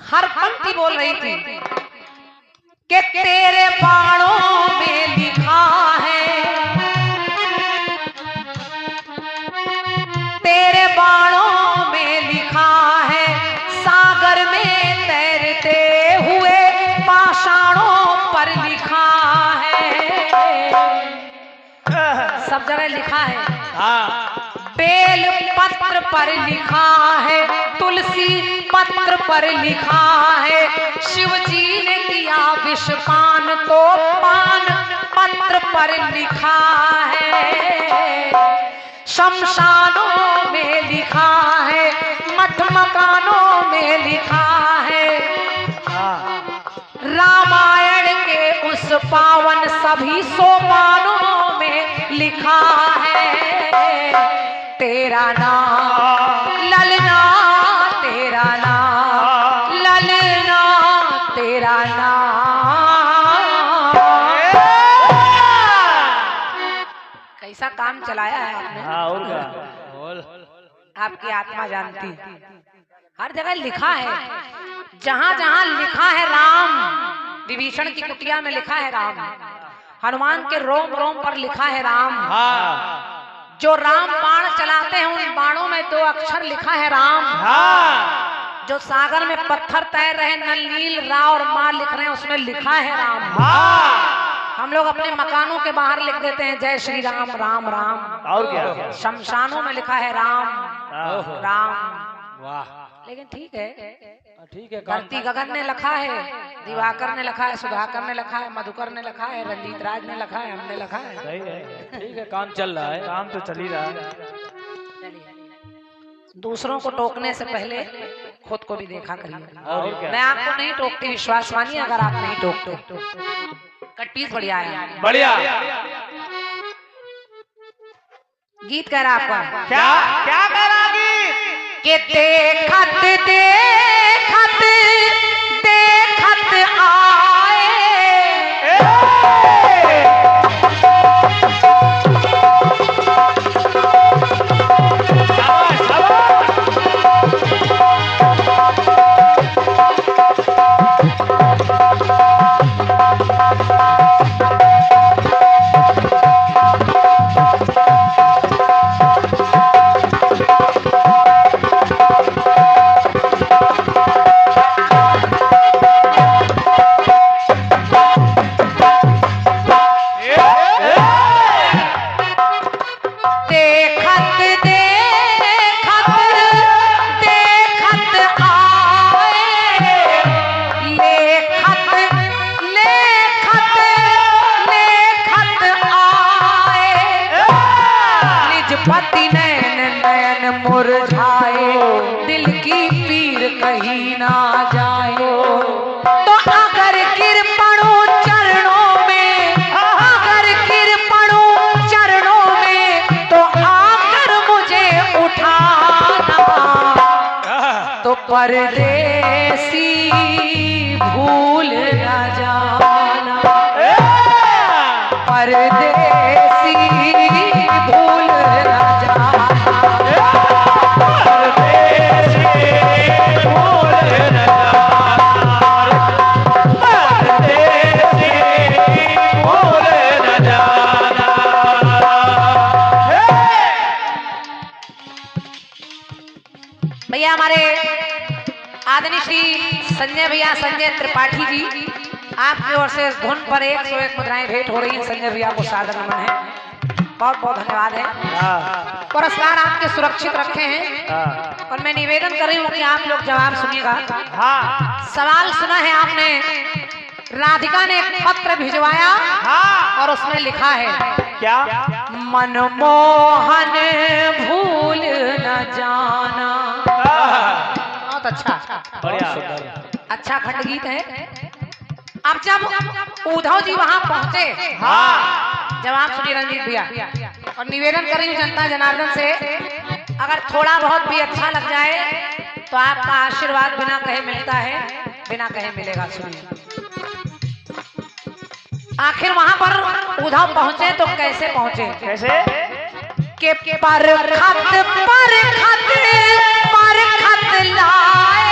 हर पंक्ति बोल रही थी कि तेरे बाणों में लिखा है, तेरे बाणों में लिखा है, सागर में तैरते हुए पाषाणों पर लिखा है। सब जगह लिखा है। बेल पत्र पर लिखा है, तुलसी पत्र पर लिखा है, शिव जी ने किया विषपान तो पान पत्र पर लिखा है। शमशानों में लिखा है, मठ मकानों में लिखा है, रामायण के उस पावन सभी सोपानों में लिखा है। तेरा नाम ललना, तेरा नाम ललना, तेरा नाम। कैसा काम चलाया है आपने। और क्या आपकी आत्मा जानती। हर जगह लिखा है, जहां जहां लिखा है राम, विभीषण की कुटिया में लिखा है राम, हनुमान के रोम रोम पर लिखा है राम। जो राम बाण चलाते हैं उन बाणों में 2 अक्षर लिखा है राम। जो सागर में पत्थर तैर रहे नल नील रा और मां लिख रहे हैं उसमें लिखा है राम। हम लोग अपने मकानों के बाहर लिख देते हैं जय श्री राम राम राम। और क्या शमशानों में लिखा है राम राम। वाह लेकिन ठीक है, ठीक है। धरती गगन ने लिखा है, दिवाकर ने लिखा है, सुधाकर ने लिखा है, मधुकर ने लिखा है, रंजीत राज ने लिखा है, हमने लिखा है। सही है, ठीक है, काम चल रहा है, काम तो चल ही रहा है। दूसरों को टोकने से पहले खुद को भी देखा करिए। और क्या? मैं आपको नहीं टोकती, विश्वास मानिए अगर आप नहीं टोकते। कट पीस बढ़िया है, बढ़िया। गीत कह रहा आपका क्या क्या कह रहा गीत कि देखत देखत देखत आए, पति नैन नैन मुरझाए, दिल की पीर कहीं ना जाए। तो अगर गिर पड़ूं चरणों में, अगर गिर पड़ूं चरणों में, तो आकर मुझे उठाना। तो परदेसी भूल न जाना, परदेसी भूल न जाना, परदेसी भूल न जाना, परदेसी भूल न जाना। भैया हमारे आदरणीय श्री संजय भैया, संजय त्रिपाठी जी, आपकी ओर से इस धुन पर 101 मुद्राएं भेंट हो रही हैं। संजय भैया को सादर नमन है, बहुत बहुत धन्यवाद है। पुरस्कार आपके सुरक्षित रखे हैं और मैं निवेदन कर रही हूँ कि आप लोग जवाब सुनिएगा। सवाल सुना है आपने, राधिका ने एक पत्र भिजवाया और उसमें लिखा है क्या? मनमोहन भूल न जाना। बहुत अच्छा, बढ़िया, अच्छा खंड गीत है। अब जब उद्धव जी वहां पहुंचे, जवाब सुनिए रंजीत भैया, और निवेदन कर रही हूँ जनता जनार्दन से, अगर थोड़ा बहुत भी अच्छा लग जाए तो आपका आशीर्वाद बिना कहे मिलता है, बिना कहे मिलेगा। सुनिए, आखिर वहां पर उद्धव पहुंचे तो कैसे पहुंचे? कैसे? के पर खत लाए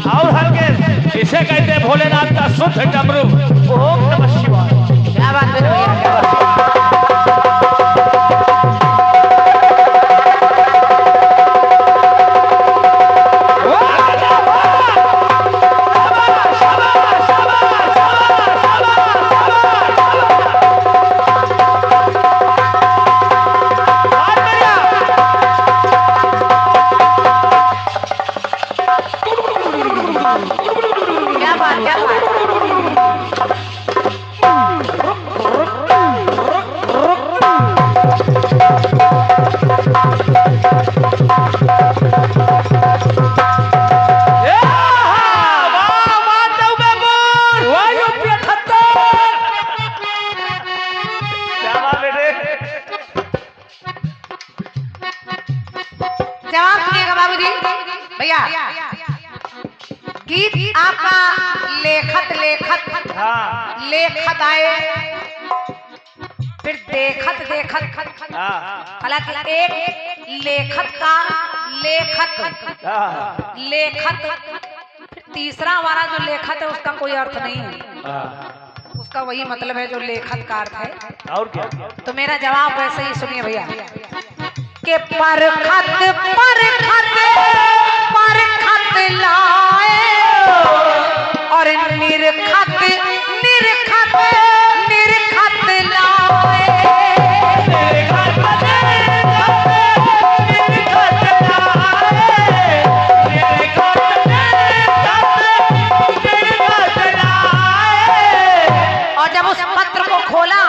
और हल्के इसे कहते हैं भोलेनाथ का शुद्ध डमरू। ओम नमः शिवाय। क्या बात है भैया, क्या बात है। क्या बात, क्या बात। जवाब सुनिएगा बाबूजी। भैया गीत आपका लेखत लेखत हाँ लेखत आए, फिर देखत देखत, हाँ हालांकि एक लेखत का लेखत हाँ लेखत, फिर तीसरा वाला जो लेखत है उसका कोई अर्थ नहीं है, हाँ। उसका वही मतलब है जो लेखत का अर्थ है। और क्या? तो मेरा जवाब वैसे ही सुनिए भैया के परखत परखत परखत लाए और निरखत निरखत निरखत लाए। और जब उस पत्र को खोला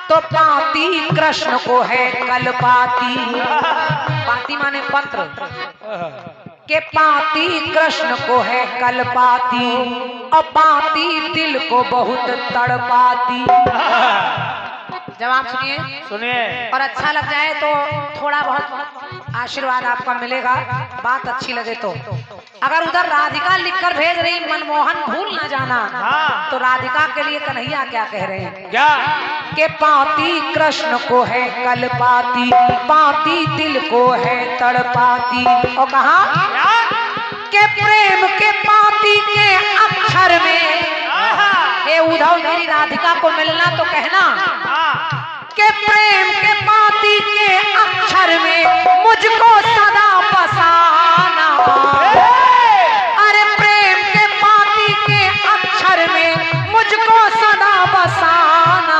तो पाती कृष्ण को है कल पाती, पाती माने पत्र, के पाती कृष्ण को है कल पाती और पाती दिल को बहुत तड़पाती। जवाब सुनिए सुनिए। और अच्छा लग जाए तो थोड़ा बहुत आशीर्वाद आपका मिलेगा, बात अच्छी लगे तो। अगर उधर राधिका लिखकर भेज रही मनमोहन भूल न जाना, हाँ। तो राधिका के लिए कन्हैया क्या कह रहे हैं? क्या? के पाती कृष्ण को है कल पाती, पाती दिल को है तड़पाती। और कहा के प्रेम के पाती के अक्षर में, ये उद्धव मेरी राधिका को मिलना तो कहना के प्रेम के पाती के अक्षर में मुझको सदा बसाना। अरे प्रेम के पाती के अक्षर में मुझको सदा बसाना,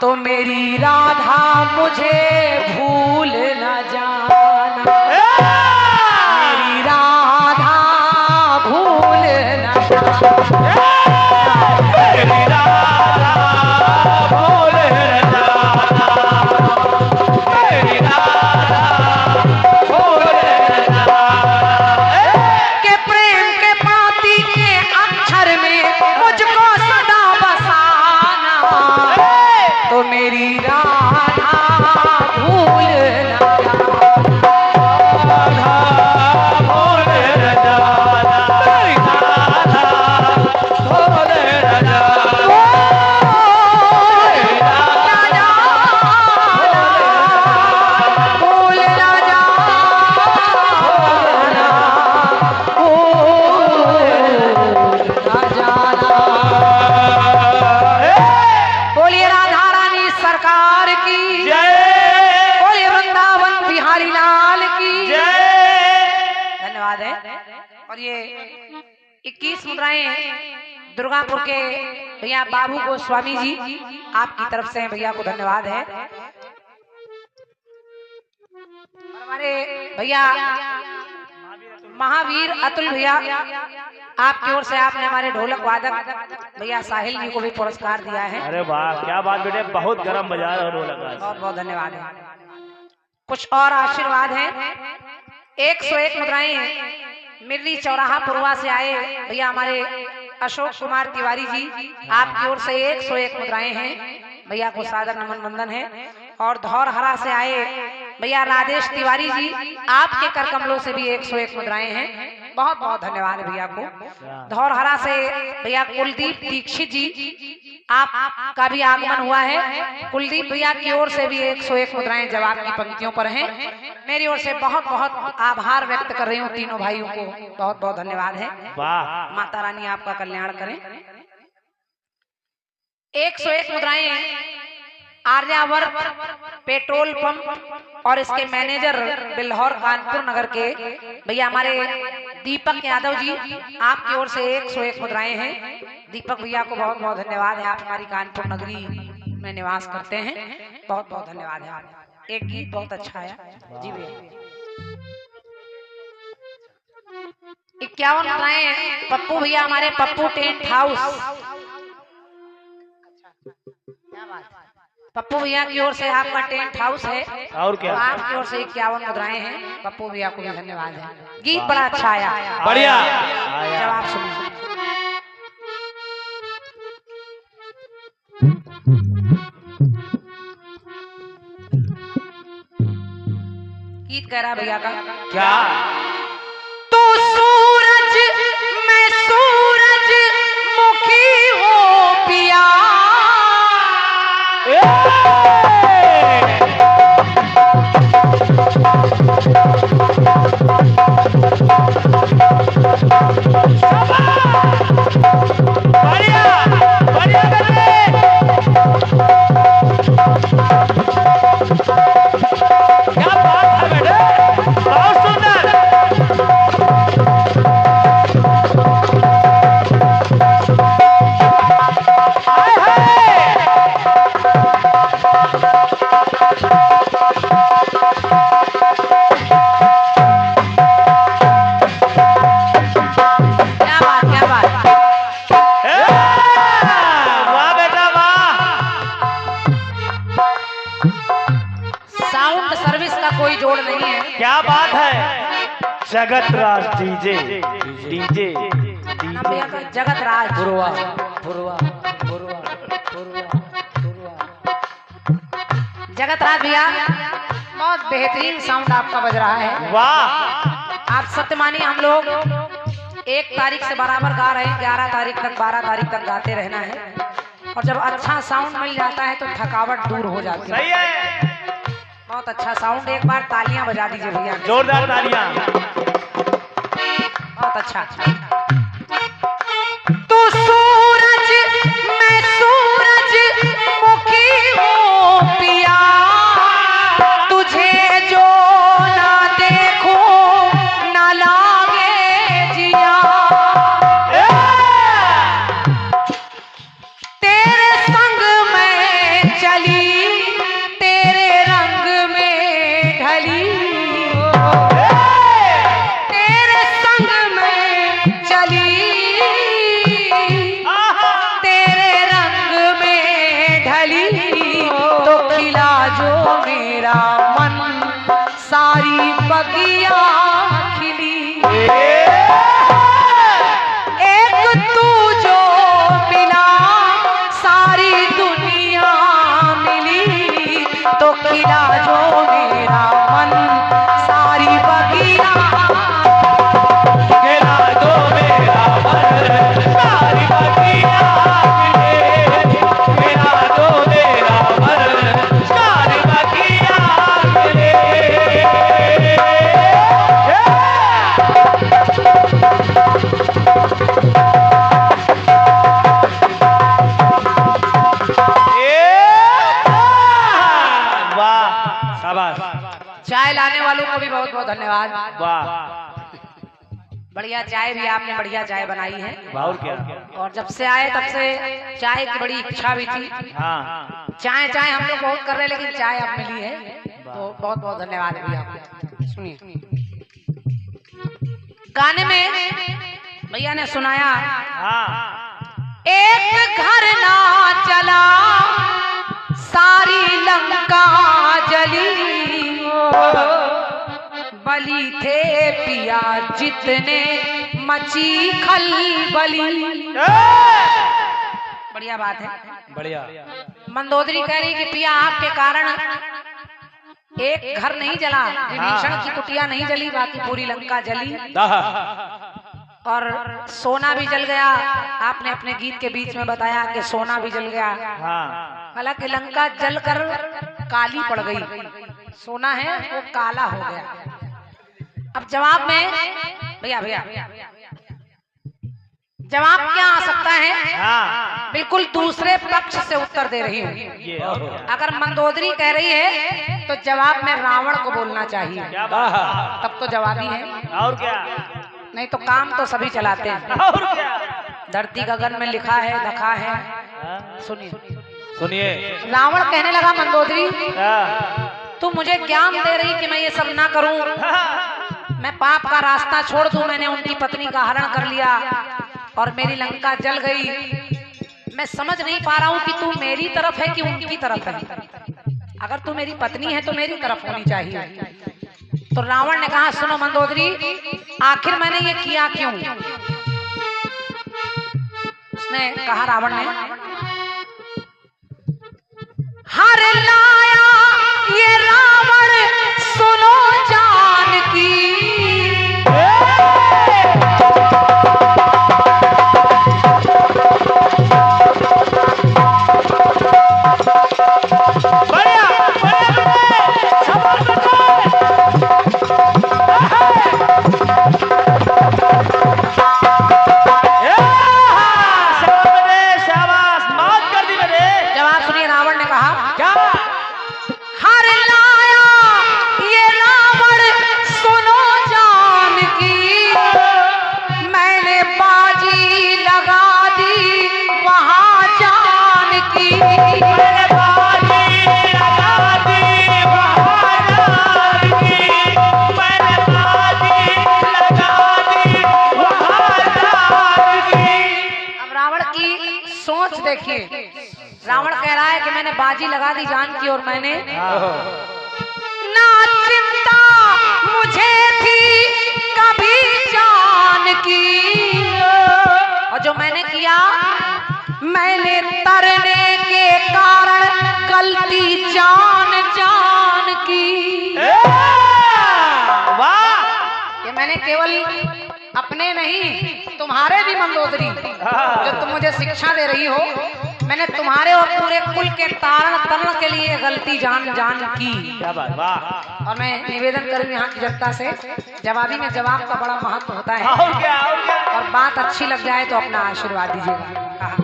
तो मेरी राधा मुझे भूल न जाना, मेरी राधा भूल न जाना। और ये 21 मुद्राएं दुर्गापुर के भैया बाबू गोस्वामी जी आपकी तरफ से भैया को धन्यवाद है। हमारे भैया महावीर अतुल भैया आपकी ओर से आपने हमारे ढोलक वादक भैया साहिल जी को भी पुरस्कार दिया है। अरे वाह क्या बात बेटे, बहुत गरम बजा रहे हो ढोलक। बहुत बहुत धन्यवाद है। कुछ और आशीर्वाद है। 101 मुद्राएं मिर्री चौराहा पुरवा से आए भैया हमारे अशोक कुमार तिवारी जी आपकी ओर से 101 मुद्राएं हैं, भैया को सादर नमन वंदन है। और धौरहरा से आए भैया राजेश तिवारी जी आपके कर कमलों से भी 101 मुद्राएं हैं, बहुत बहुत धन्यवाद है भैया को। धौरहरा से भैया कुलदीप दीक्षित जी आपका भी आगमन हुआ है। कुलदीप भैया की ओर से भी 101 मुद्राएं जवाब की पंक्तियों पर हैं। मेरी ओर से बहुत बहुत आभार व्यक्त कर रही हूँ तीनों भाइयों को, बहुत बहुत धन्यवाद है। वाह माता रानी आपका कल्याण करें। 101 मुद्राएं आर्यावर्त पेट्रोल पंप और इसके मैनेजर बिल्हौर कानपुर नगर के भैया हमारे दीपक यादव जी, आपकी ओर से 101 मुद्राएं हैं। दीपक भैया को बहुत बहुत धन्यवाद है। आप हमारी कानपुर नगरी में निवास करते हैं, बहुत बहुत धन्यवाद है। आप एक गीत बहुत अच्छा आया जी भैया। 51 मुद्राएं पप्पू भैया हमारे पप्पू टेंट हाउस, पप्पू भैया की ओर से आपका टेंट हाउस है और क्या, आपकी ओर से 51 मुद्राएं हैं। पप्पू भैया को भी धन्यवाद है। गीत बड़ा अच्छा आया, बढ़िया। जवाब सुनिए। गीत कह रहा भैया का क्या? तो सूरज मैं सूरज मुखी हो पिया, कोई जोड़ नहीं है। क्या बात है। जगत राज डीजे डीजे जगत राज पुरवा पुरवा पुरवा पुरवा पुरवा। जगत राज भैया बहुत बेहतरीन साउंड आपका बज रहा है। वाह। आप सत्य मानिए, हम लोग 1 तारीख से बराबर गा रहे हैं, 11 तारीख तक 12 तारीख तक गाते रहना है। और जब अच्छा साउंड मिल जाता है तो थकावट दूर हो जाती है। सही है, बहुत अच्छा साउंड। एक बार तालियां बजा दीजिए भैया, जोरदार तालियां। बहुत अच्छा। तू सूरज मैं सूरज मुखी हो पिया, तुझे जो ना देखो ना लागे जिया, तेरे संग मैं चली सारी बगिया खिली, एक तू जो मिला सारी दुनिया मिली, तो खिला जो मेरा मन सारी बगिया, खिला जो मेरा मन सारी बगिया मिले, खिला जो मेरा मन सारी बगिया मिले। चाय लाने वालों को भी बहुत बहुत धन्यवाद। वाह, बढ़िया चाय भी आपने बढ़िया चाय बनाई है। और क्या। और जब से आए तब से चाय की बड़ी इच्छा भी थी। हाँ, चाय चाय हम लोग बहुत कर रहे हैं, लेकिन चाय अब मिली है, तो बहुत बहुत धन्यवाद भैया। सुनिए, गाने में भैया ने सुनाया, हाँ। एक घर ना चला सारी लंका जली, बली थे पिया जितने मची खलबली। बढ़िया बात है, बढ़िया। मंदोदरी कह रही कि पिया आपके कारण एक घर नहीं जला, विभीषण की कुटिया नहीं जली, बाकी पूरी लंका जली। और सोना भी जल गया। आपने अपने गीत के बीच में बताया कि सोना भी जल गया। हाँ। हालांकि लंका जलकर काली पड़ गई, सोना है वो काला हो गया। अब जवाब में भैया जवाब क्या आ सकता है? हाँ। बिल्कुल दूसरे पक्ष से उत्तर दे रही हूँ। अगर मंदोदरी कह रही है तो जवाब में रावण को बोलना चाहिए, तब तो जवाबी है। और क्या? नहीं तो काम तो सभी चलाते हैं। और क्या? धरती गगन में लिखा है लखा है। सुनिए, रावण कहने लगा मंदोदरी हाँ। तू मुझे ज्ञान दे रही कि मैं ये सब ना करूं, मैं पाप का रास्ता छोड़ दूं। मैंने उनकी पत्नी का हरण कर लिया और मेरी लंका जल गई। मैं समझ नहीं पा रहा हूं कि तू मेरी तरफ है कि उनकी तरफ है। अगर तू मेरी पत्नी है तो मेरी तरफ होनी चाहिए। तो रावण ने कहा सुनो मंदोदरी, आखिर मैंने ये किया क्यों? उसने कहा, रावण ने, हर लाया ये रावण सुनो जानकी, रावण कह रहा है कि मैंने बाजी लगा दी जान की और मैंने ना चिंता मुझे थी कभी जान की, और जो मैंने किया मैंने तरने के कारण गलती जान जान की। वाह! ये मैंने केवल अपने नहीं तुम्हारे भी मंदोदरी, जो तुम मुझे शिक्षा दे रही हो, मैंने तुम्हारे और पूरे कुल के तारण तरण के लिए गलती जान जान की। क्या बात, वाह! और मैं निवेदन करूँ यहाँ की जनता से, जवाबी में जवाब का बड़ा महत्व होता है। और क्या? और बात अच्छी लग जाए तो अपना आशीर्वाद दीजिएगा। कहा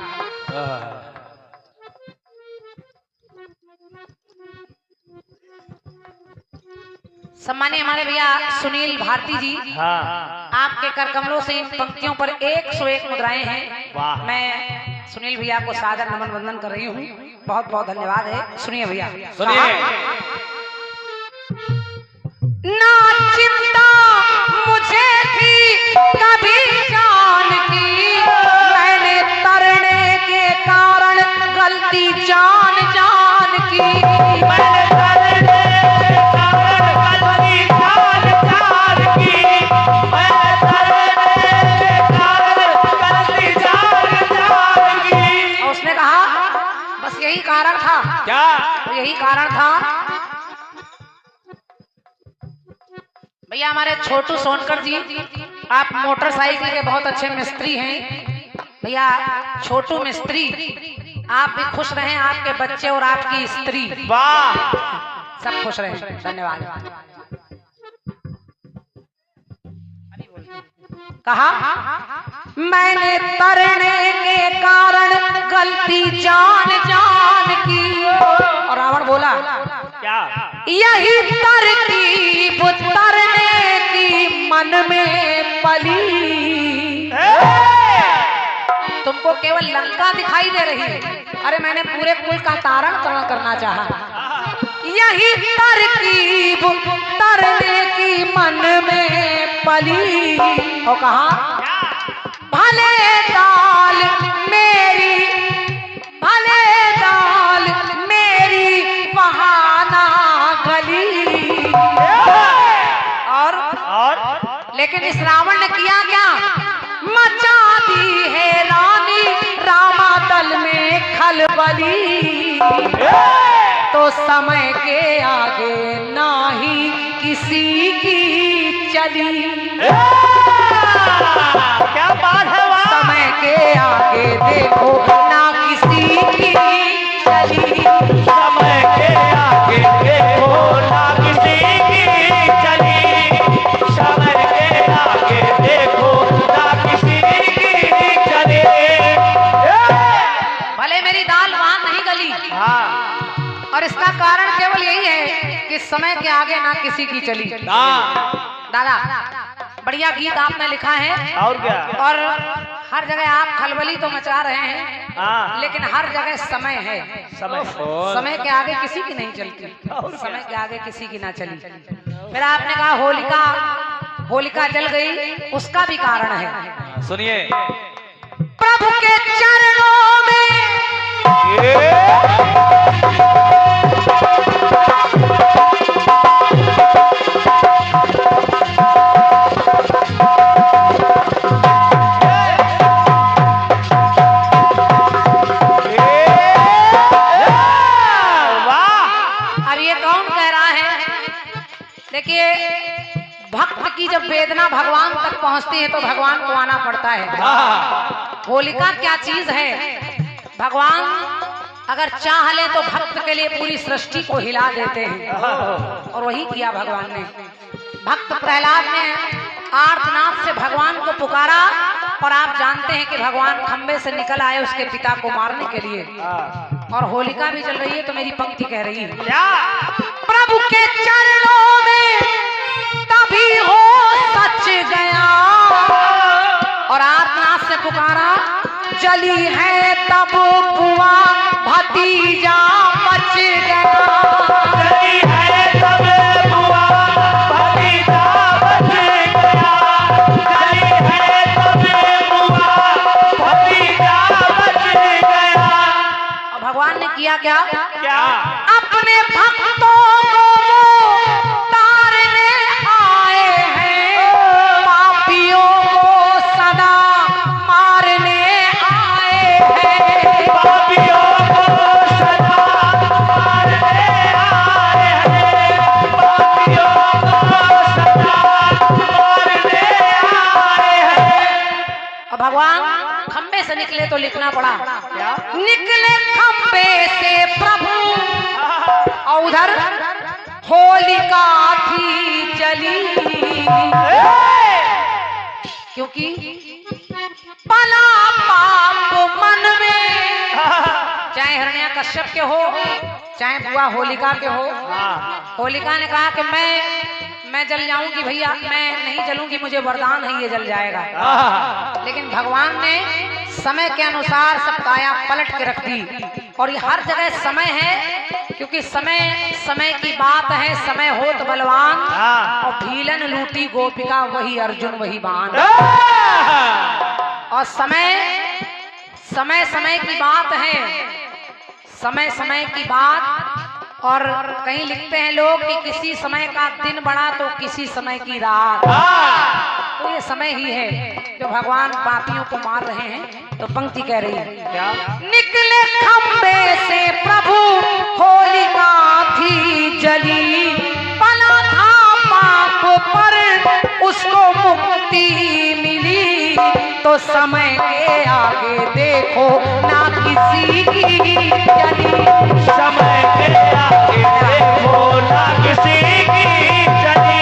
सम्मानित हमारे भैया सुनील भारती जी, हाँ। आपके कर कमलों से इन पंक्तियों पर 101 मुद्राएं हैं। वाह! मैं सुनील भैया को सादर नमन वंदन कर रही हूँ। बहुत बहुत धन्यवाद है। सुनिए भैया, सुनिए। ना चिंता मुझे थी कभी जान की, मैंने तरने के कारण गलती जान जान की, मैंने तरने के कारण गलती जान जान की, मैंने तरने के कारण गलती जान जान की। और उसने कहा बस यही कारण था। क्या? तो यही कारण था भैया। हमारे छोटू सोनकर जी, आप मोटरसाइकिल के बहुत अच्छे मिस्त्री हैं भैया। छोटू मिस्त्री, आप भी खुश रहें, आपके बच्चे और आपकी स्त्री, वाह! सब खुश रहें। धन्यवाद। कहा मैंने तरने के कारण गलती जान जान की, और रावण बोला क्या? यही तरकीब तरने की मन में पली। तुमको केवल लंका दिखाई दे रही है, अरे मैंने पूरे कुल का तारण करना चाहा। यही तरकीब तरने की मन में पली। और कहा भले दाल मेरी, भले दाल मेरी बहाना गली। और लेकिन इस रावण ने किया क्या? मचा दी है रानी रामा दल में खलबली। तो समय के आगे नाही किसी की चली। और इसका कारण केवल यही है कि समय के आगे ना किसी की चली। दादा बढ़िया गीत आपने लिखा है और क्या, और हर जगह आप खलबली तो मचा रहे हैं, लेकिन हर जगह समय है। समय के आगे किसी की नहीं चलती, समय के आगे किसी की ना चली। फिर आपने कहा होलिका जल गई, उसका भी कारण है। सुनिए, प्रभु के चरणों में देखिए, भक्त की जब वेदना भगवान तक पहुंचती है तो भगवान को आना पड़ता है। होलिका क्या चीज है, भगवान अगर चाह ले तो भक्त के लिए पूरी सृष्टि को हिला देते हैं, और वही किया भगवान ने। भक्त प्रहलाद ने आर्तनाद से भगवान को पुकारा, और आप जानते हैं कि भगवान खंबे से निकल आए उसके पिता को मारने के लिए, और होलिका भी जल रही है। तो मेरी पंक्ति कह रही है, प्रभु के चरणों में तभी हो सच गया, और आर्तनाद से पुकारा, जली है तब बुआ भतीजा बच गया। जली है तब बुआ भतीजा बच गया, जली है तब बुआ भतीजा बच गया। भगवान ने किया क्या? क्या? अपने भक्तों को तारने आए हैं, पापियों को सदा मारने आए हैं। पापियों को सदा मारने आए हैं, पापियों को सदा मारने आए हैं। और भगवान खंबे से निकले तो लिखना पड़ा, क्या? निकले खंबे से प्रभु, और उधर होलिका थी जली, क्योंकि पला पाप मन में, चाहे हिरण्याकश्यप के हो चाहे बुआ होलिका के हो। होलिका ने कहा कि मैं जल जाऊंगी भैया, मैं नहीं जलूंगी, मुझे वरदान है ये जल जाएगा। लेकिन भगवान ने समय के अनुसार सब काया पलट के रख दी, और ये हर जगह समय है, क्योंकि समय की बात है। समय हो तो बलवान, और भीलन लूटी गोपिका वही अर्जुन वही बाण। और समय की बात है, समय की बात। और कहीं लिखते हैं लोग कि किसी समय का दिन बड़ा तो किसी समय की रात, तो ये समय ही है जो भगवान पापियों को मार रहे हैं। तो पंक्ति कह रही है, क्या? निकले खंबे से प्रभु होलिका थी जली, पला था पाप पर उसको मुक्ति मिली, तो समय के आगे देखो ना किसी की चली। समय के आगे देखो ना किसी की चली,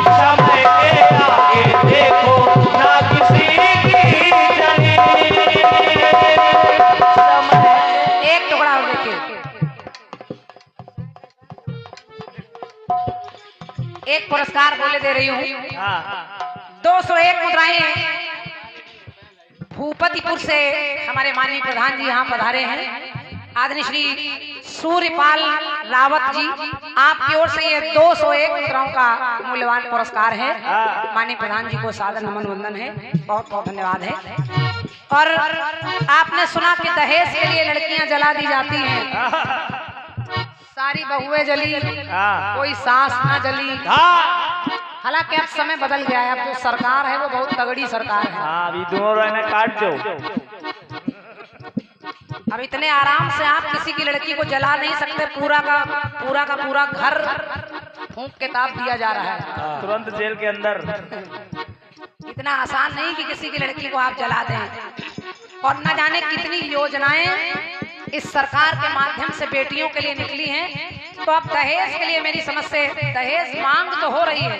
समय के आगे देखो ना किसी की चली। एक टुकड़ा और देखिए, एक पुरस्कार बोले दे रही हूँ। 201 मुद्राएं भूपतिपुर से हमारे माननीय प्रधान जी यहाँ पधारे हैं, आदरणीय श्री सूर्यपाल रावत जी, आपकी ओर से ये 201 मुद्राओं का मूल्यवान पुरस्कार है। माननीय प्रधान जी को सादर नमन वंदन है, बहुत बहुत धन्यवाद है। और आपने सुना कि दहेज के लिए लड़कियां जला दी जाती हैं, सारी बहुएं जली, कोई सास ना जली। हालांकि अब समय बदल गया है, अब जो सरकार है वो बहुत तगड़ी सरकार है। अभी दोनों रहने काट दो। अब इतने आराम से आप किसी की लड़की को जला नहीं सकते, पूरा का पूरा घर फूंक के ताप दिया जा रहा है, तुरंत जेल के अंदर। इतना आसान नहीं कि किसी की लड़की को आप जला दें। और न जाने कितनी योजनाएं इस सरकार के माध्यम से बेटियों के लिए निकली हैं। तो अब दहेज के लिए मेरी समझ से दहेज मांग तो हो रही है,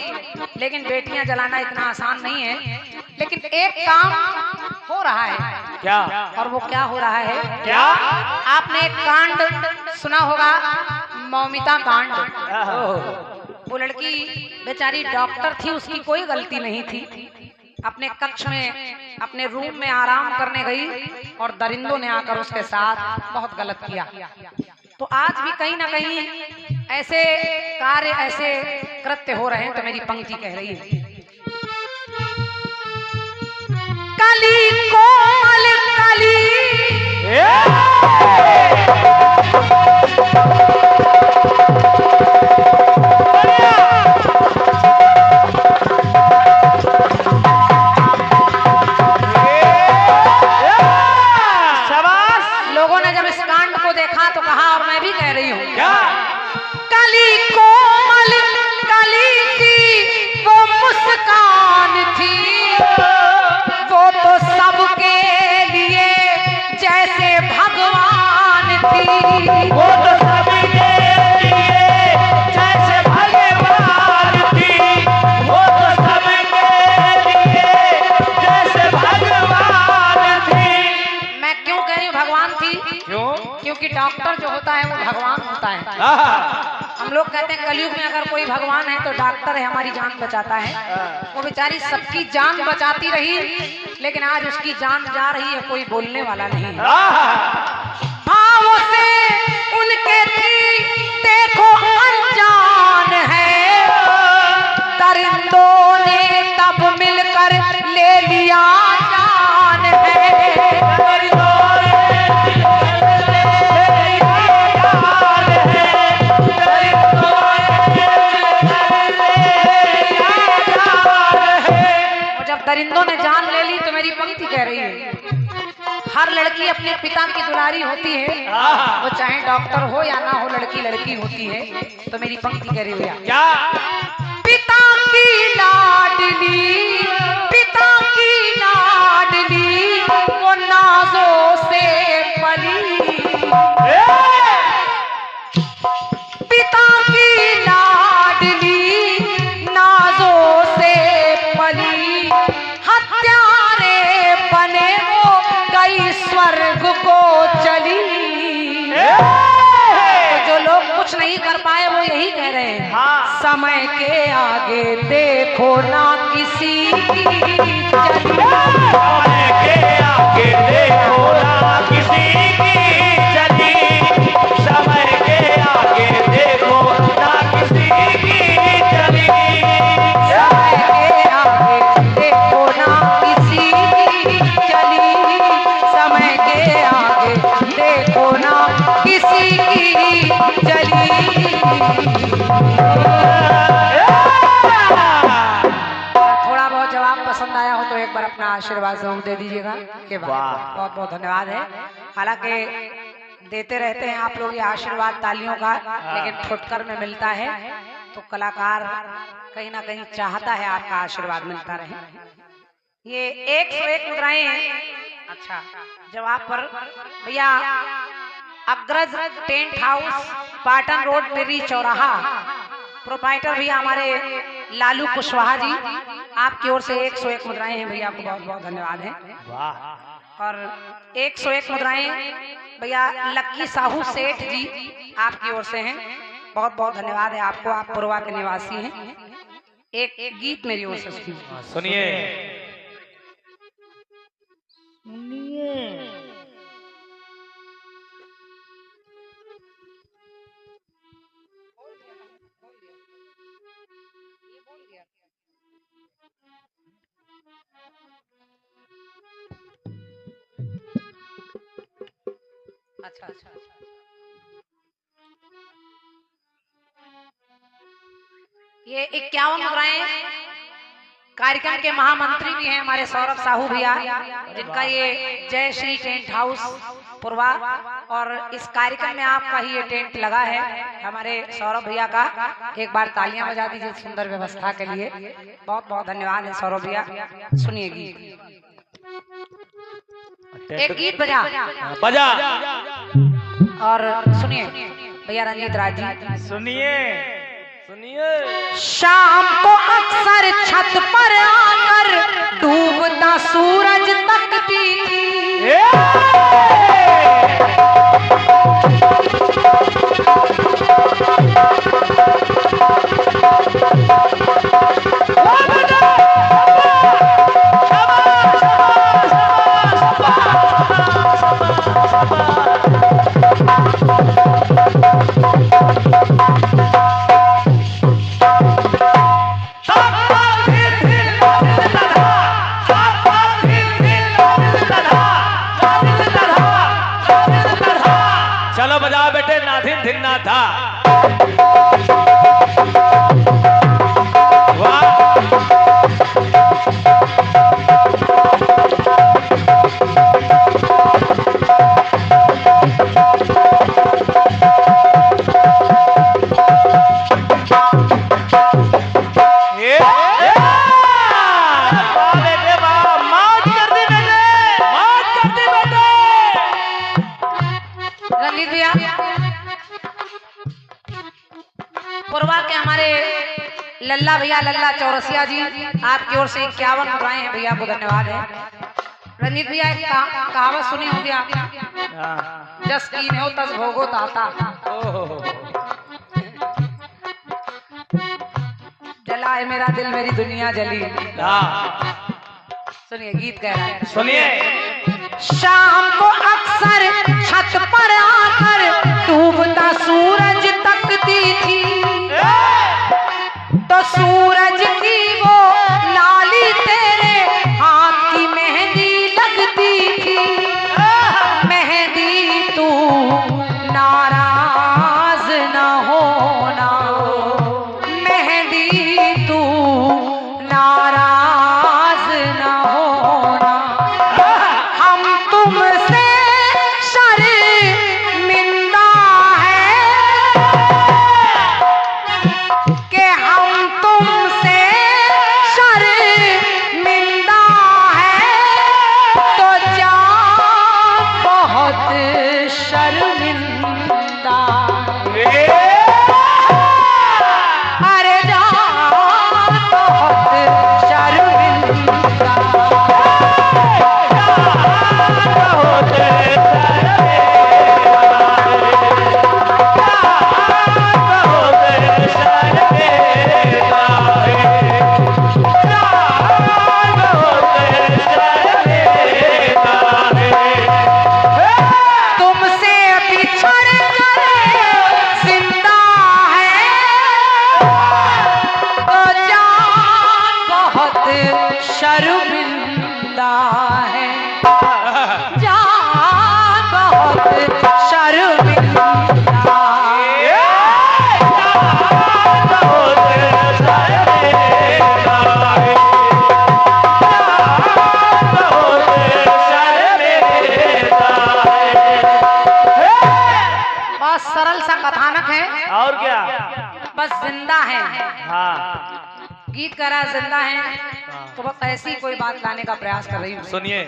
लेकिन बेटियां जलाना इतना आसान नहीं है। लेकिन एक काम हो रहा है, क्या? और वो क्या हो रहा है? क्या? आपने एक कांड सुना होगा मौमिता कांड। वो लड़की बेचारी डॉक्टर थी, उसकी कोई गलती नहीं थी। अपने कक्ष में अपने रूम में आराम करने गई और दरिंदों ने आकर उसके साथ बहुत गलत किया। तो आज भी कहीं ना कहीं ऐसे कार्य, ऐसे कृत्य हो रहे हैं। तो मेरी पंक्ति कह रही है, कली कोमल कली लोगों ने जब इस कांड को देखा तो कहा, और मैं भी कह रही हूँ, कली कोमल कली की वो मुस्कान थी, वो तो सबके लिए जैसे भगवान थी, वो तो सबके लिए जैसे भगवान थी, वो तो सबके लिए जैसे भगवान थी। मैं क्यों कह रही हूँ भगवान थी? क्यों? क्योंकि डॉक्टर जो होता है वो भगवान होता है। हम लोग कहते हैं कलयुग में अगर कोई भगवान है तो डॉक्टर है, हमारी जान बचाता है। वो बेचारी सबकी जान बचाती रही, लेकिन आज उसकी जान जा रही है, कोई बोलने वाला नहीं है। भावों से उनके थी देखो अनजान है, दरिंदों ने तब मिलकर ले लिया जान है। दरिंदों ने जान ले ली तो मेरी पंक्ति कह रही है, हर लड़की अपने पिता की दुलारी होती है, वो चाहे डॉक्टर हो या ना हो, लड़की लड़की होती है। तो मेरी पंक्ति कह रही है, क्या? पिता की लाडली, पिता की लाडली, वो नाजों से पली, पिता की लाडली नाजों से पली, हत्यारे बने वो गई स्वर्ग को चली। तो जो लोग कुछ नहीं कर पाए वो यही कह रहे हैं, समय के आगे देखो ना किसी की चली, समय के आगे देखो ना किसी की चली, समय के आगे देखो ना किसी की चली, समय के आगे देखो ना किसी की चली, समय के आगे देखो ना किसी की चली। थोड़ा बहुत जवाब पसंद आया हो तो एक बार अपना आशीर्वाद जरूर दे दीजिएगा। के बाद बहुत बहुत धन्यवाद है। हालांकि देते रहते हैं आप लोग ये आशीर्वाद तालियों का, लेकिन फुटकर में मिलता है तो कलाकार कहीं ना कहीं चाहता है आपका आशीर्वाद मिलता रहे। ये 101 मुद्राएं हैं। अच्छा, जवाब पर भैया अग्रज टेंट हाउस, पाटन रोड, टिर्री चौराहा, प्रोपाइटर भैया हमारे लालू कुशवाहा जी, आपकी ओर से 101 मुद्राएं हैं भैया, आपको बहुत बहुत धन्यवाद है। और 101 मुद्राएं भैया लक्की साहू सेठ जी, आपकी ओर से हैं, बहुत बहुत धन्यवाद है आपको, आप पुरवा के निवासी हैं। एक गीत मेरी ओर से सुनिए। अच्छा अच्छा, ये 51 मुद्राएं कार्यक्रम के महामंत्री भी हैं हमारे सौरभ साहू भैया, जिनका ये जय श्री टेंट हाउस पुरवा, और इस कार्यक्रम में आपका ही ये टेंट लगा है हमारे सौरभ भैया का। एक बार तालियां बजा दीजिए सुंदर व्यवस्था के लिए, बहुत बहुत धन्यवाद है सौरभ भैया। सुनिए गीत, एक गीत बजा बजा और सुनिए भैया रंजीत राज जी। सुनिए सुनिए। शाम को अक्सर छत पर आकर डूबता सूरज तकती थी, दिन ना था। वाह पुरवा के हमारे लल्ला भैया, लल्ला चौरसिया जी, आपकी ओर से 51 मुद्राएं हैं भैया को धन्यवाद है। रंजीत भैया एक कहावत सुनी होगी आपने, जस कीन हो तस भोगो ताता। जला है मेरा दिल मेरी दुनिया जली। सुनिए गीत कह रहा है, सुनिए। शाम को अक्सर छत पर आकर डूबता सूरज तकती थी, तो सूरज की वो लाली तेरे हाथ की मेहंदी लगती थी। मेहंदी तू नाराज न होना, मेहंदी तू नाराज न होना, हम तुमसे शर्मिंदा है कि हम तुमसे शर्मिंदा है, तो जान बहुत शर्मिंदा है। अरे जान बहुत शर्मिंदा, तुमसे बिछड़ कर जिंदा है, तो जान बहुत शर्मिंदा है, जान बहुत शर्मिंदा है। बहुत सरल सा कथानक है, और क्या? बस जिंदा है। हाँ गीत करा जिंदा है, तो बस ऐसी कोई बात लाने का प्रयास कर रही हूँ। सुनिए।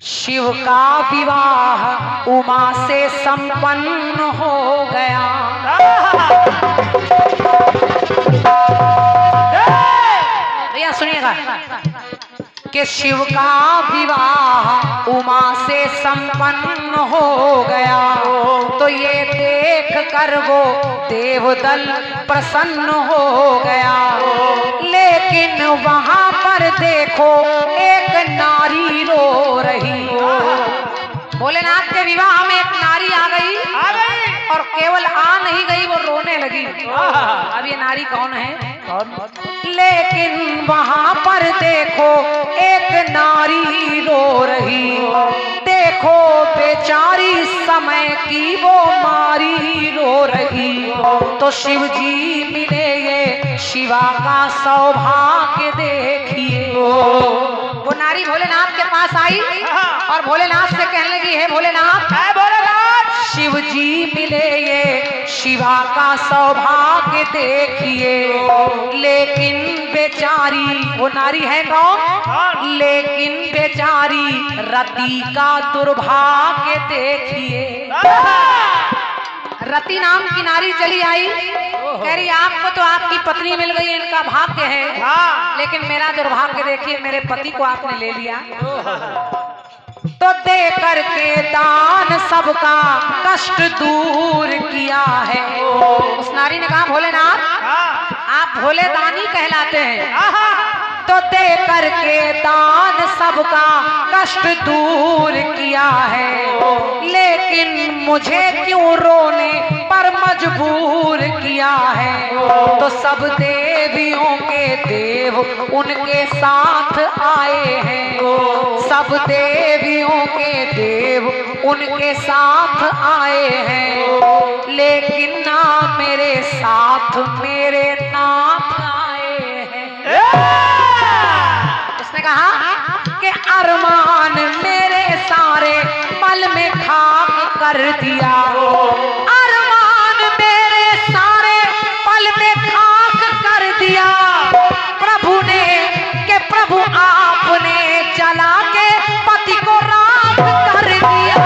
शिव का विवाह उमा से संपन्न हो गया, भैया सुनिएगा कि शिव का विवाह उमा से संपन्न हो गया, तो ये देख कर वो देवदल प्रसन्न हो गया। लेकिन वहां पर देखो एक नारी रो रही, भोलेनाथ के विवाह में एक नारी आ गई, और केवल आ नहीं गई, वो रोने लगी। अब ये नारी कौन है? लेकिन वहां पर देखो एक नारी रो रही, देखो बेचारी समय की वो मारी रो रही। तो शिव जी मिले ये शिवा का सौभाग्य देखिए। वो नारी भोलेनाथ के पास आई और भोलेनाथ से कहने लगी, हे भोलेनाथ, शिव जी मिले ये शिवा का सौभाग्य देखिए। लेकिन बेचारी, वो नारी है कौन? लेकिन बेचारी रति का दुर्भाग्य देखिए। रति नाम की नारी चली आई, कह रही आपको तो आपकी पत्नी मिल गई, इनका भाग्य है, लेकिन मेरा दुर्भाग्य देखिए, मेरे पति को आपने ले लिया। तो दे करके दान सबका कष्ट दूर किया है। उस नारी ने कहा, भोलेनाथ आप भोले दानी कहलाते हैं, तो दे करके दान सबका कष्ट दूर किया है, लेकिन मुझे क्यों रोने पर मजबूर किया है। तो सब देवियों के देव उनके साथ आए हैं, सब देवियों के देव उनके साथ आए हैं, लेकिन ना मेरे साथ मेरे नाथ आए हैं। उसने कहा कि अरमान मेरे सारे पल में खाक कर दिया, अरमान मेरे सारे पल में खाक कर दिया। प्रभु ने कि प्रभु आपने जला के पति को राख कर दिया,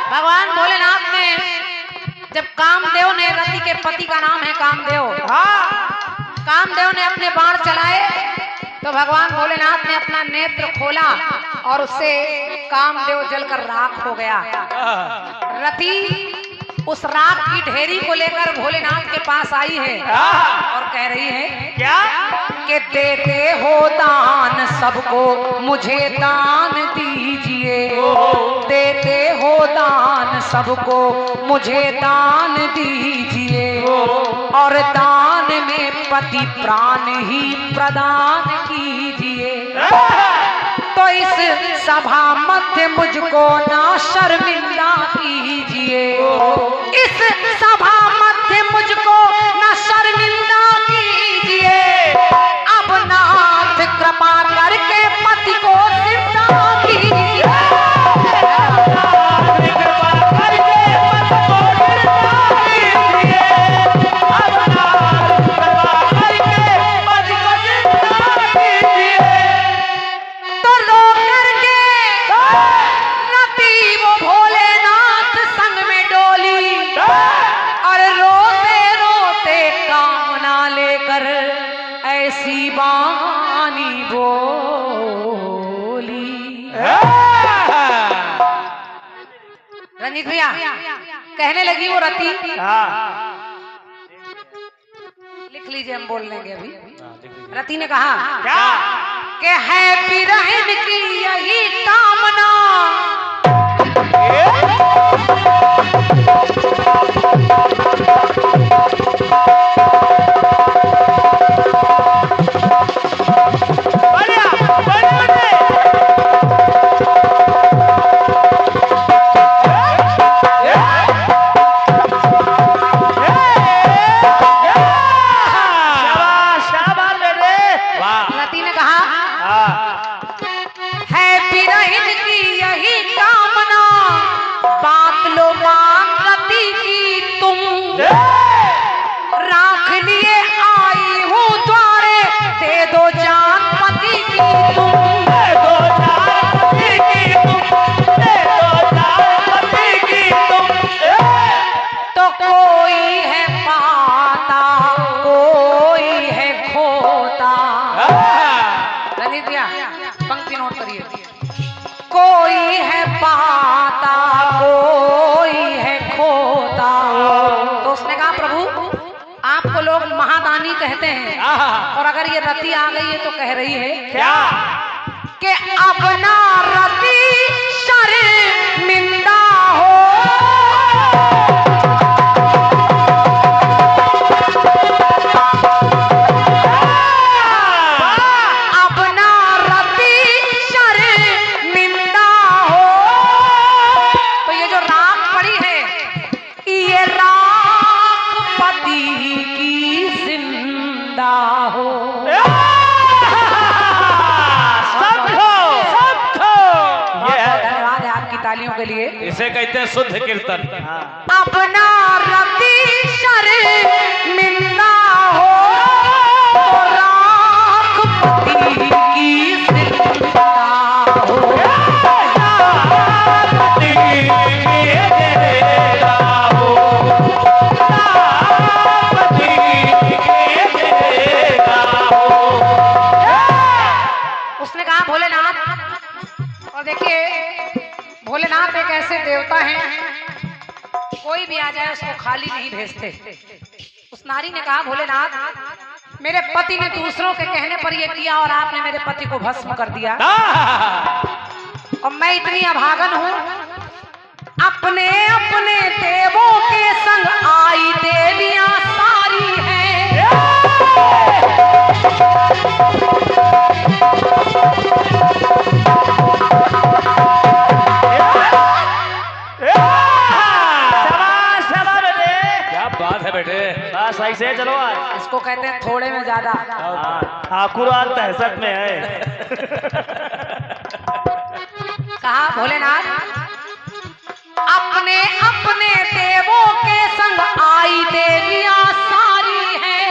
भगवान भोलेनाथ ने जब कामदेव ने, रति के पति का नाम है कामदेव, कामदेव ने अपने बाण चलाए तो भगवान भोलेनाथ ने अपना नेत्र खोला और उससे कामदेव जलकर राख हो गया। रति उस राख की ढेरी को लेकर भोलेनाथ के पास आई है और कह रही है क्या कि देते हो दान सबको मुझे दान दीजिए, देते हो दान सबको मुझे दान दीजिए, और दान में पति प्राण ही प्रदान कीजिए। तो इस सभा मध्य मुझको ना शर्मिंदा कीजिए, इस सभा मध्य मुझको ना शर्मिंदा कीजिए। अब नाथ कृपा करके पति को जिंदा कीजिए, ऐसी बानी बोली। रंजीत भैया कहने लगी वो रति, लिख लीजिए हम बोल लेंगे अभी। रति ने कहा कि है बिरहन की यही कामना, कोई है पाता कोई है खोता। तो उसने कहा प्रभु आपको लोग महादानी कहते हैं, और अगर ये रति आ गई है तो कह रही है क्या कि अब ना रति शर्मिंदा हो, के लिए इसे कहते हैं शुद्ध कीर्तन। अपना रति शर्मिंदा हो, राख पति की जिंदा हो, पति की जिंदा हो, पति की जिंदा हो। उसने कहा भोलेनाथ एक ऐसे देवता हैं, कोई भी आ जाए उसको खाली नहीं भेजते। उस नारी ने कहा, भोलेनाथ मेरे पति ने दूसरों के कहने पर यह किया और आपने मेरे पति को भस्म कर दिया, और मैं इतनी अभागन हूँ, अपने अपने देवों के संग आई देवियां सारी हैं। क्या बात है बेटे, बस ऐसे चलो आज। इसको कहते हैं थोड़े में ज्यादा। ठाकुर आज दहशत में है। कहा, भोलेनाथ अपने अपने देवों के संग आई देवियां सारी हैं,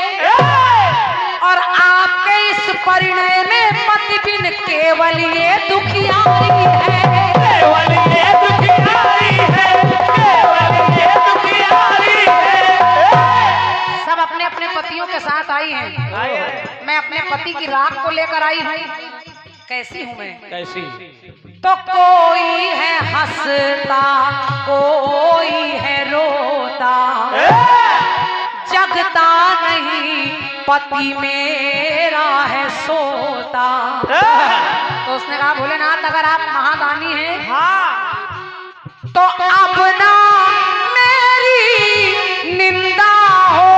और आपके इस परिणय में पति बिन केवल ये दुखियारी है। केवल ये दुखियारी है, केवल ये दुखियारी है। सब अपने अपने पतियों के साथ आई हैं, मैं अपने पति की राख को लेकर आई हूँ। कैसी हूँ मैं? कैसी? तो कोई है हंसता, कोई है रोता, जगता नहीं पति मेरा है सोता। तो उसने कहा, भोलेनाथ अगर आप महादानी हैं, तो अब ना मेरी निंदा हो।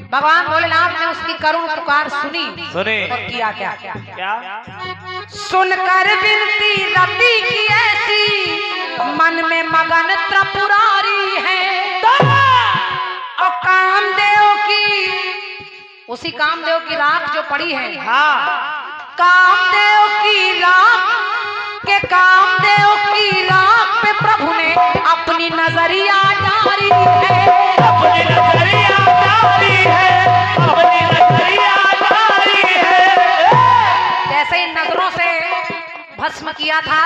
भगवान भोलेनाथ ने उसकी करुण पुकार सुनी और किया क्या? सुनकर विनती रति की ऐसी, मन में मगन त्रिपुरारी है, और कामदेव की, उसी कामदेव की राख जो पड़ी है, कामदेव की राख के, कामदेव की राख पे प्रभु ने अपनी नजरिया डाली है, अपनी नजरिया डाली है, अपनी नजरिया डाली है। जैसे ही नजरों से भस्म किया था,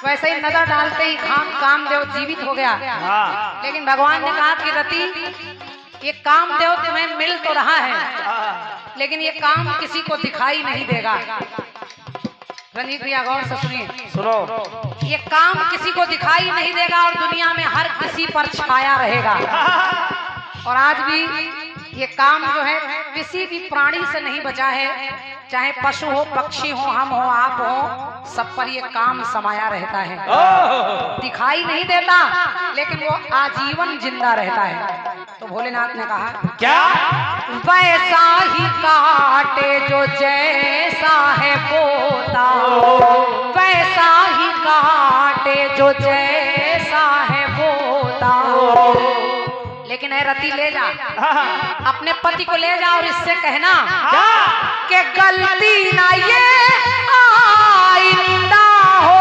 वैसे ही नजर डालते ही कामदेव जीवित हो गया। लेकिन भगवान ने कहा कि रति, ये कामदेव तुम्हें मिल तो रहा है, लेकिन ये काम किसी को दिखाई नहीं देगा। रंजीत भैया गौर से सुनिए, सुनो, ये काम किसी को दिखाई नहीं देगा और दुनिया में हर किसी पर छाया रहेगा। और आज भी ये काम जो है किसी भी प्राणी से नहीं बचा है, चाहे पशु हो, पक्षी हो, हम हो, आप हो, सब पर ये काम समाया रहता है। दिखाई नहीं देता, लेकिन वो आजीवन जिंदा रहता है। तो भोलेनाथ ने कहा, क्या? वैसा ही काटे जो जैसा है बोता, वैसा ही काटे जो जैसा है बोता। लेकिन है रति, ले जा अपने पति को, ले जा और इससे कहना कि गलती ना ये आइंदा हो।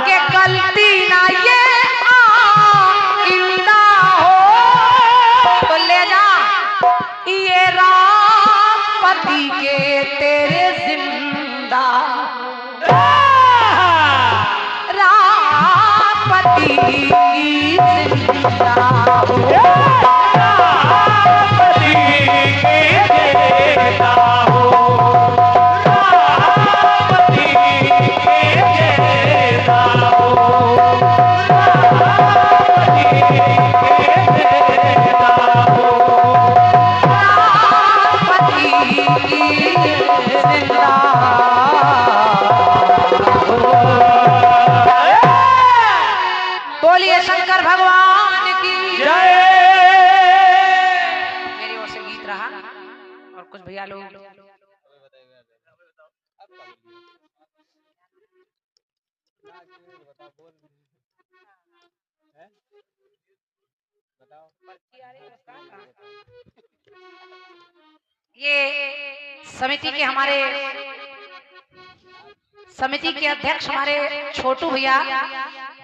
कि गलती ना ये आइंदा हो, तो ले जा ये राम पति के तेरे जिंदा, राम पति की जिंदा हो, राम पति के देता हो, राम पति के देता हो, राम पति के देता हो। बोलिए शंकर भगवान की जय। मेरी ओर से गीत रहा, और कुछ भैया लोग ये समिति के हमारे समिति के अध्यक्ष हमारे छोटू भैया,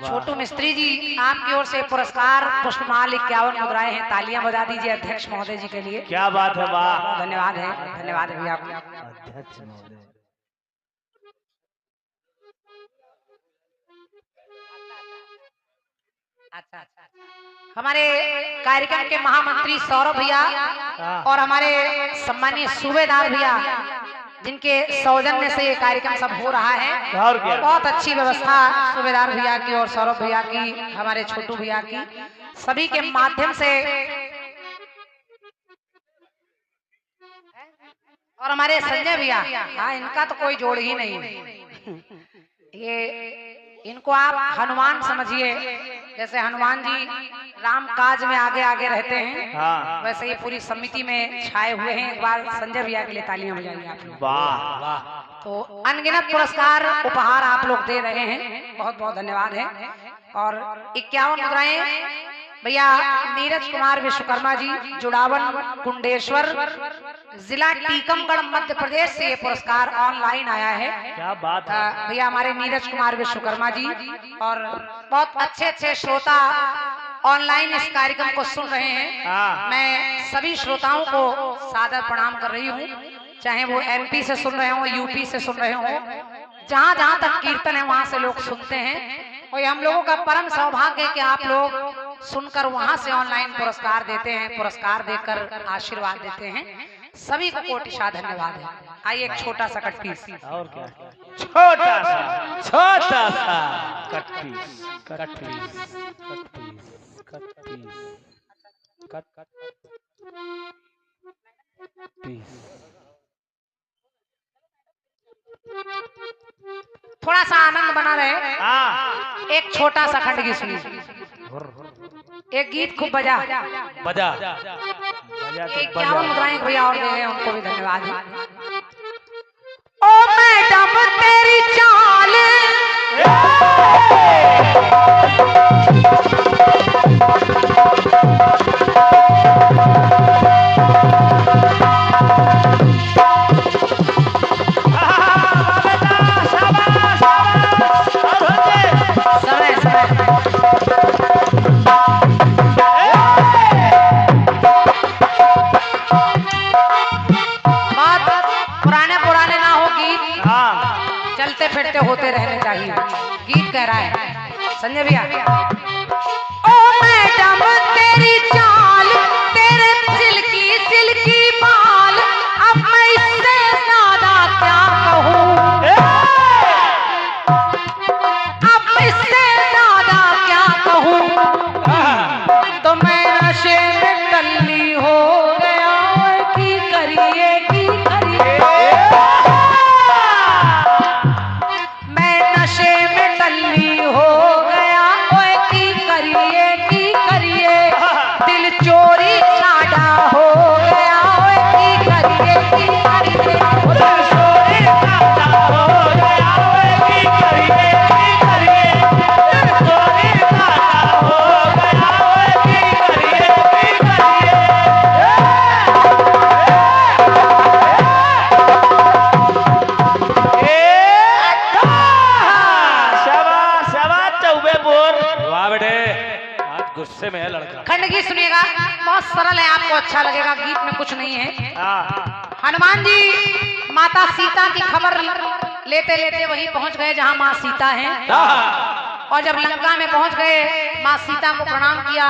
छोटू मिस्त्री जी, आपकी ओर से पुरस्कार पुष्पमाल 51 मुद्राएं हैं। तालियां बजा दीजिए अध्यक्ष महोदय जी के लिए। क्या बात है, वाह, धन्यवाद है, धन्यवाद भैया। अध्यक्ष महोदय। अच्छा, हमारे कार्यक्रम के महामंत्री सौरभ भैया और हमारे सम्मानीय सूबेदार भैया, जिनके सौजन्य से ये कार्यक्रम सब हो रहा है। और क्या? बहुत अच्छी व्यवस्था सूबेदार भैया की और सौरभ भैया की, हमारे छोटू भैया की, सभी के माध्यम से। और हमारे संजय भैया, हाँ, इनका तो कोई जोड़ ही नहीं। ये इनको आप हनुमान समझिए, जैसे हनुमान जी राम काज में आगे आगे रहते हैं, हाँ, वैसे ये पूरी समिति में छाए हुए हैं। एक बार संजय भैया के लिए तालियां बजाइए आप लोग। वाह वाह। तो अनगिनत पुरस्कार उपहार आप लोग दे रहे हैं, बहुत बहुत धन्यवाद है। और 51 मुद्राएं भैया नीरज कुमार विश्वकर्मा जी, जुड़ावन कुंडेश्वर, जिला टीकमगढ़ मध्य प्रदेश से ये पुरस्कार ऑनलाइन आया है। क्या बात है भैया हमारे नीरज कुमार विश्वकर्मा जी। और बहुत अच्छे अच्छे श्रोता ऑनलाइन इस कार्यक्रम को सुन रहे हैं। हाँ। मैं सभी श्रोताओं को सादर प्रणाम कर रही हूँ, चाहे वो MP से सुन रहे हो, UP से सुन रहे हो, जहाँ जहाँ तक कीर्तन है वहाँ से लोग सुनते हैं। और ये हम लोगों का परम सौभाग्य है कि आप लोग सुनकर वहाँ से ऑनलाइन पुरस्कार देते हैं, पुरस्कार देकर आशीर्वाद देते हैं। सभी को कोटिशा धन्यवाद है। आइए एक छोटा सा कट पीस। और क्या? छोटा सा cut piece, cut piece, cut piece, cut piece, cut piece. थोड़ा सा आनंद बना रहे। हाँ, एक छोटा सा खंड की सुनिए। एक गीत खूब बजा बजा। बजा तो 51 मुद्राएं भैया और दे रहे हैं, उनको भी धन्यवाद है। ओ मैडम तेरी चाल, फिरते होते रहने चाहिए। गीत कह रहा है संजय भैया। ओ मैडम तेरी चाल, तेरे सिल्की सिल्की बाल, अब मैं इससे ज्यादा क्या कहूँ, अब इससे ज्यादा क्या कहूँ। तो मैं नशे में टल्ली हो गया, की करिए की करिए। चोरी साडा हो गया, की करिए की करिए। चोरी साडा हो गया, की करिए की करिए। चोरी साडा हो गया, की करिए की करिए। शाबाश शाबाश चौबे बोल। वाह बेटे, आज गुस्से में है लड़का। खंड गीत सुनिएगा, बहुत सरल है, आपको अच्छा लगेगा। गीत में कुछ नहीं है। हनुमान जी माता सीता की खबर लेते लेते वहीं पहुंच गए जहां माँ सीता हैं। और जब लंका में पहुंच गए, माँ सीता को प्रणाम किया।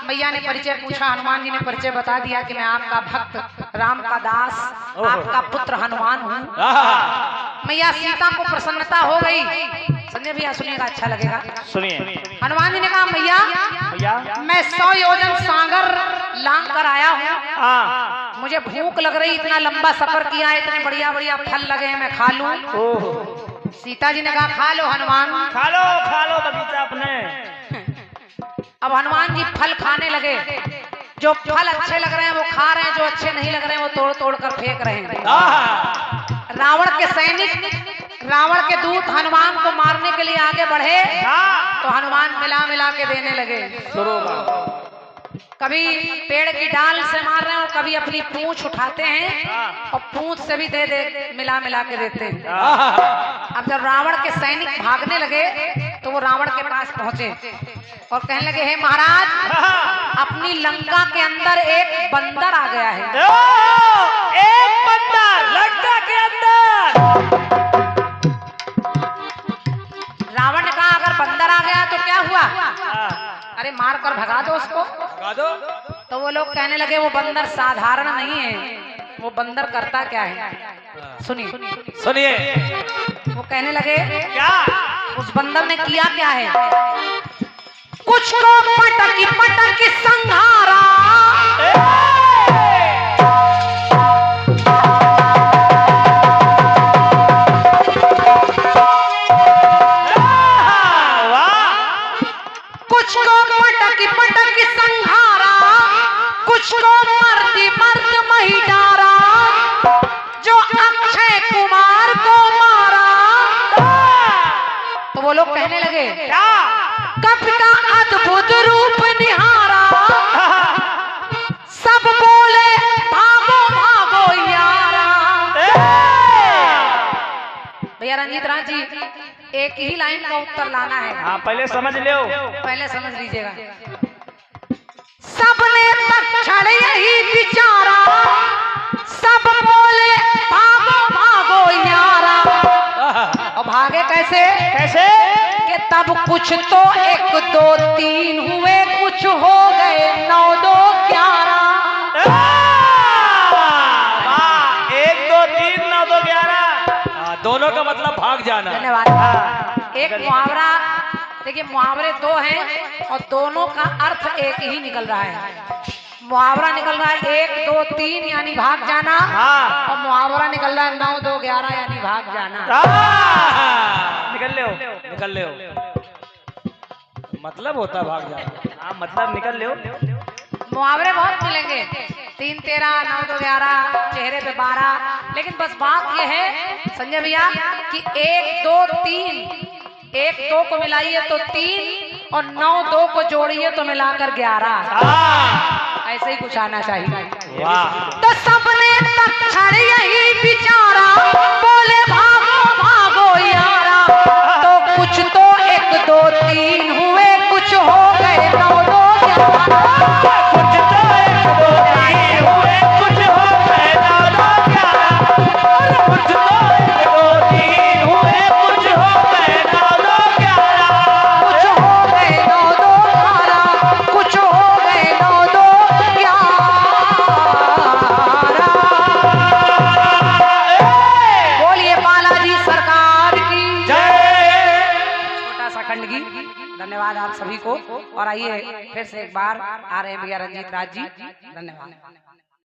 मैया ने परिचय पूछा, हनुमान जी ने परिचय बता दिया कि मैं आपका भक्त, राम का दास, आपका पुत्र हनुमान हूँ। मैया सीता को प्रसन्नता हो गई। संजय भैया सुनिएगा, अच्छा लगेगा। सुनिए। हनुमान जी ने कहा, मैया मैं 100 योजन सागर लांग कर आया हूँ, मुझे भूख लग रही, इतना लंबा सफर किया है, इतने बढ़िया बढ़िया फल लगे हैं, मैं खा लूं। सीता जी ने कहा, खा लो हनुमान, खा लो बगीचा अपने। अब हनुमान जी फल खाने लगे। जो फल अच्छे लग रहे हैं वो खा रहे हैं, जो अच्छे नहीं लग रहे हैं वो तोड़ तोड़ कर फेंक रहे हैं। रावण के सैनिक रावण के दूत हनुमान को मारने के लिए आगे बढ़े हाँ तो हनुमान मिला मिला के देने लगे। शुरू का कभी पेड़ की डाल से मार रहे हैं और कभी अपनी पूंछ उठाते हैं और पूंछ से भी दे मिला मिला के देते हैं। अब जब रावण के सैनिक भागने लगे तो वो रावण के पास पहुंचे और कहने लगे, हे महाराज, अपनी लंका के अंदर एक बंदर आ गया है। एक बंदर लंका के अंदर। रावण ने कहा, अगर बंदर आ गया तो क्या हुआ, अरे मार कर भगा दो उसको। भगा दो। तो वो लोग कहने लगे, वो बंदर साधारण नहीं है, वो बंदर करता क्या है, सुनिए सुनिए। वो कहने लगे, क्या उस बंदर ने किया क्या है, कुछ को पटकी पटकी संहारा, कुछ को पटकी पटकी संहारा, कुछ को मर्द मर्द मही डारा, जो अक्षय कुमार को मारा। तो वो लोग कहने लगे, कपि का अद्भुत रूप निहारा, सब बोले भागो भागो यारा। भैया रंजीत राज जी, एक ही लाइन का उत्तर लाना है। हाँ पहले समझ लो, पहले समझ लीजिएगा। सबने तक्षण यही विचारा, सब बोले भागो भागो यारा। और भागे कैसे, कैसे कि तब कुछ तो 1 2 3 हुए, कुछ हो गए 9 2 11। 1 2 3 9 2 11। दोनों का मतलब भाग जाना। धन्यवाद। एक मुहावरा, देखिए मुहावरे 2 हैं और दोनों का अर्थ एक ही निकल रहा है। मुहावरा निकल रहा है 1 2 3 यानी भाग जाना, और मुहावरा निकल रहा है 9 2 11 यानी भाग जाना। निकल ले मतलब होता भाग जाना। हाँ मतलब निकल लो। मुहावरे बहुत मिलेंगे, 3 13 9 2 11, चेहरे पे 12। लेकिन बस बात यह है संजय भैया कि 1 2 3, 1 2 को मिलाइए तो 3 और 9 2 को जोड़िए तो मिलाकर 11। ऐसे ही कुछ आना चाहिए। वाह। तो सबने तक्षण यही विचारा, बोले भागो भागो यारा। तो कुछ तो 1 2 3 हुए, कुछ हो गए 9 2 11। कुछ तो 1 2 3 हुए, कुछ हो गए 9 2 11। कुछ तो 1 2 3 हुए, कुछ हो गए 9 2 11। कुछ हो गए 9 2 11, कुछ हो गए 9 2 11। बोलिए बालाजी सरकार की जय। छोटा सा खंड की। धन्यवाद आप सभी को। और आइए फिर से एक बार आ रहे हैं भैया रंजीत राज जी। धन्यवाद।